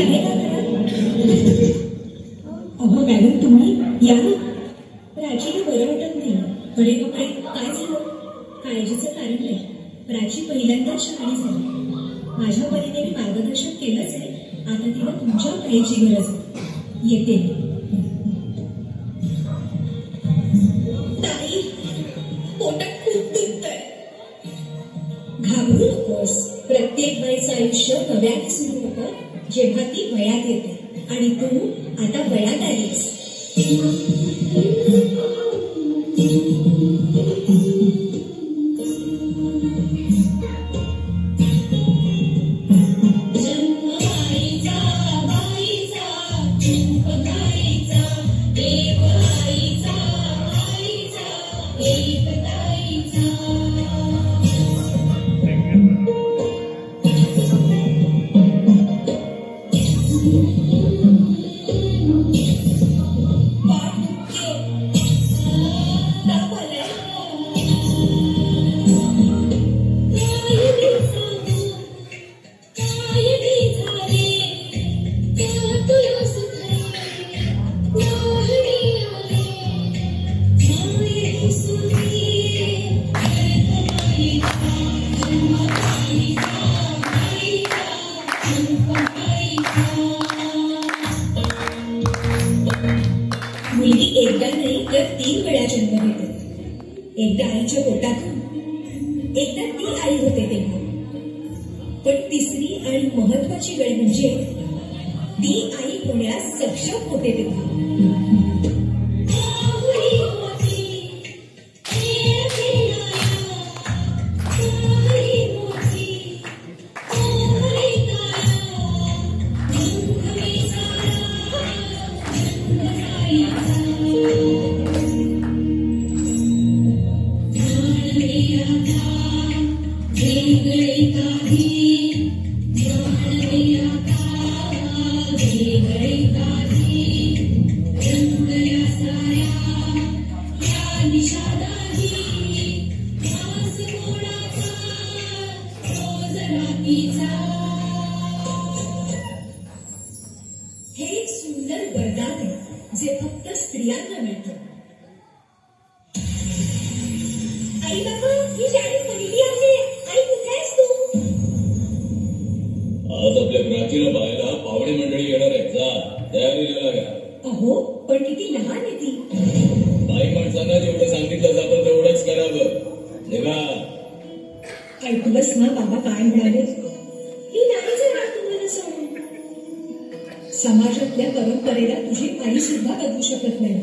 आहे का घरात? अहो मॅडम तुम्ही या ना. प्राचीला बरं वाटत नाही. अरे बापरे, काय झालं? काळजीचं कारण नाही. प्राची पहिल्यांदाच शहाणी झाली. माझ्या परीने मी मार्गदर्शन केलंच आहे. आता तिला तुमच्या वेळेची गरज आहे. येते. ताई, पोटात खूप दुखतंय. घाबरू नकोस. प्रत्येक बाईचं आयुष्य नव्याने सुरू होतं जेव्हा ती वयात येते. आणि तू आता वयात आलीस. मुलगी एकदा नाही तर 3 वेळा जन्म घेते. एकदा आईच्या पोटातून, एकदा ती आई होते तेव्हा. पण तिसरी आणि महत्वाची वेळ म्हणजे ती आई होण्यास सक्षम होते तेव्हा. हे एक सुंदर वरदान आहे जे फक्त स्त्रियांना मिळतं. आई बाबा, ही शाळी पहिली आहे. आई कुठे आहेस तू? आज आपल्या प्राचीला पाहायला पाहुणे मंडळी येणार आहेत. जा, तयारीला लागा. अहो, पण किती लहान आहे ती. बाई माणसांना जेवढं सांगितलं जातं तेवढंच करावं. निघा. ऐकलंस ना बाबा काय म्हणाले? ही नाही जाणार तुम्हाला सोडून. समाजातल्या परंपरेला तुझी आई सुद्धा बदलू शकत नाही.